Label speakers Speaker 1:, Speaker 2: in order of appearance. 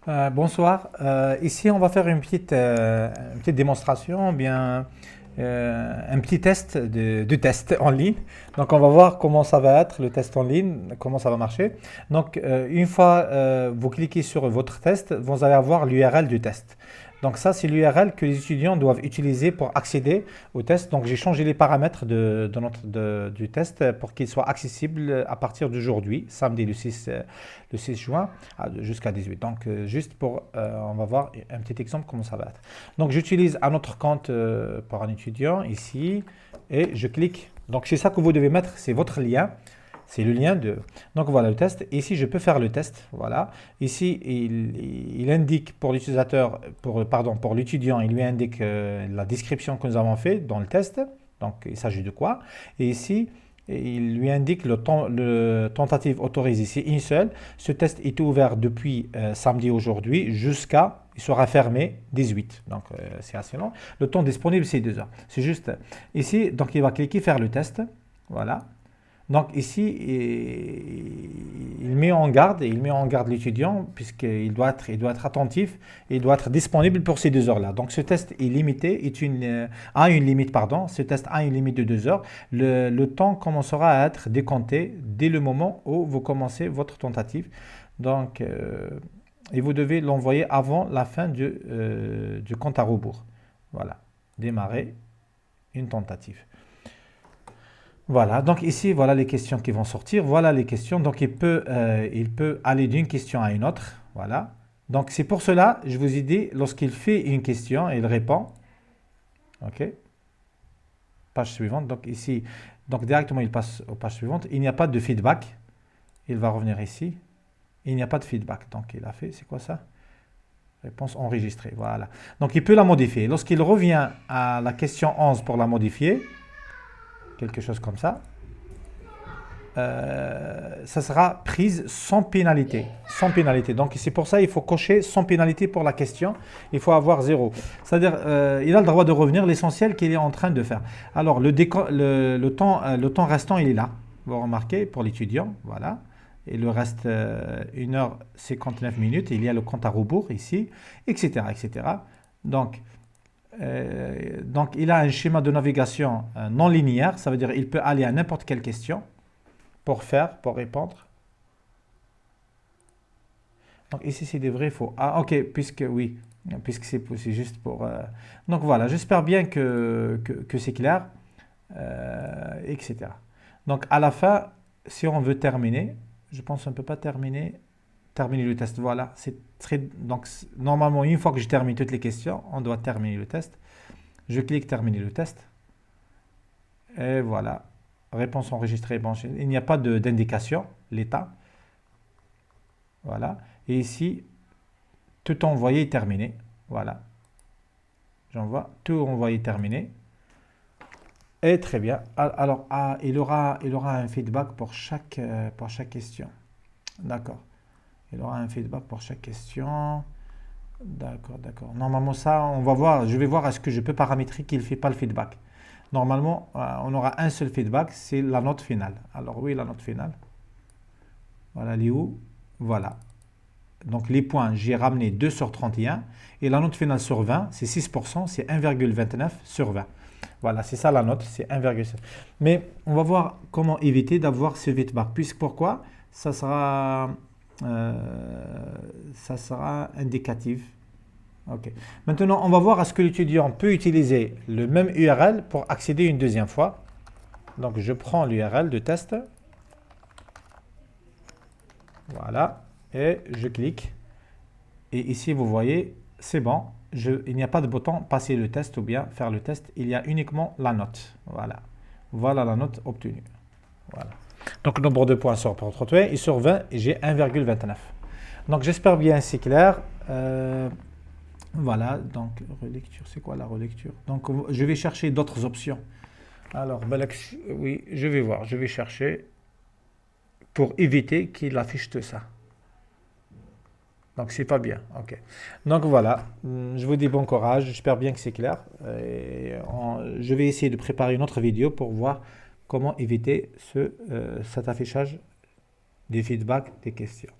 Speaker 1: Bonsoir. Ici, on va faire une petite démonstration, bien un petit test de test en ligne. Donc, on va voir comment ça va être le test en ligne, comment ça va marcher. Donc, une fois vous cliquez sur votre test, vous allez avoir l'URL du test. Donc, ça, c'est l'URL que les étudiants doivent utiliser pour accéder au test. Donc, j'ai changé les paramètres du test pour qu'il soit accessible à partir d'aujourd'hui, samedi le 6 juin jusqu'à 18. Donc, juste pour, on va voir un petit exemple comment ça va être. Donc, j'utilise un autre compte pour un étudiant ici et je clique. Donc, c'est ça que vous devez mettre, c'est votre lien. C'est le lien de... Donc, voilà le test. Ici, je peux faire le test. Voilà. Ici, il indique pour l'utilisateur, pardon, pour l'étudiant, il lui indique la description que nous avons fait dans le test. Donc, il s'agit de quoi? Et ici, il lui indique le tentative autorise ici une seule. Ce test est ouvert depuis samedi aujourd'hui jusqu'à, il sera fermé 18. Donc c'est assez long. Le temps disponible c'est 2 heures. C'est juste ici, donc il va cliquer faire le test. Voilà. Donc ici, il met en garde l'étudiant il doit être attentif et il doit être disponible pour ces 2 heures-là. Donc ce test est limité, a une limite, pardon. Ce test a une limite de 2 heures. Le temps commencera à être décompté dès le moment où vous commencez votre tentative. Donc, et vous devez l'envoyer avant la fin du compte à rebours. Voilà, démarrer une tentative. Voilà, donc ici, voilà les questions qui vont sortir. Voilà les questions. Donc, il peut aller d'une question à une autre. Voilà. Donc, c'est pour cela, je vous ai dit, lorsqu'il fait une question, il répond. OK. Page suivante. Donc, ici, donc directement, il passe aux pages suivantes. Il n'y a pas de feedback. Il va revenir ici. Il n'y a pas de feedback. Donc, il a fait, c'est quoi ça? Réponse enregistrée. Voilà. Donc, il peut la modifier. Lorsqu'il revient à la question 11 pour la modifier, quelque chose comme ça, ça sera prise sans pénalité. Sans pénalité. Donc, c'est pour ça qu'il faut cocher sans pénalité pour la question. Il faut avoir 0. C'est-à-dire, il a le droit de revenir l'essentiel qu'il est en train de faire. Alors, le temps restant, il est là. Vous remarquez, pour l'étudiant, voilà. Et le reste, 1h59 minutes. Il y a le compte à rebours ici, etc., etc. Donc, il a un schéma de navigation non linéaire. Ça veut dire qu'il peut aller à n'importe quelle question pour répondre. Donc, ici, c'est des vrais faux. Ah, ok, oui, puisque c'est juste pour... Donc, voilà, j'espère bien que c'est clair, etc. Donc, à la fin, si on veut terminer, je pense qu'on ne peut pas terminer le test. Voilà, c'est très... Donc, normalement, une fois que je termine toutes les questions, on doit terminer le test. Je clique terminer le test. Et voilà. Réponse enregistrée. Bon, il n'y a pas d'indication, l'état. Voilà. Et ici, tout envoyé terminé. Voilà. J'envoie tout envoyé terminé. Et très bien. Alors, il aura un feedback pour chaque question. D'accord. Il aura un feedback pour chaque question. D'accord, d'accord. Normalement, ça, on va voir. Je vais voir est-ce que je peux paramétrer qu'il ne fait pas le feedback. Normalement, on aura un seul feedback, c'est la note finale. Alors oui, la note finale. Voilà, elle est où? Voilà. Donc les points, j'ai ramené 2 sur 31. Et la note finale sur 20, c'est 6%, c'est 1,29 sur 20. Voilà, c'est ça la note, c'est 1,7. Mais on va voir comment éviter d'avoir ce feedback. Puisque pourquoi? Ça sera indicatif. Ok. Maintenant, on va voir est-ce que l'étudiant peut utiliser le même URL pour accéder une deuxième fois. Donc, je prends l'URL de test. Voilà. Et je clique. Et ici, vous voyez, c'est bon. Il n'y a pas de bouton passer le test ou bien faire le test. Il y a uniquement la note. Voilà. Voilà la note obtenue. Voilà. Donc, le nombre de points sur 31 et sur 20, j'ai 1,29. Donc, j'espère bien c'est clair. Voilà, donc relecture, c'est quoi la relecture? Donc je vais chercher d'autres options. Alors, oui, je vais voir, je vais chercher pour éviter qu'il affiche tout ça. Donc c'est pas bien, ok. Donc voilà, je vous dis bon courage, j'espère bien que c'est clair. Je vais essayer de préparer une autre vidéo pour voir comment éviter cet affichage des feedbacks des questions.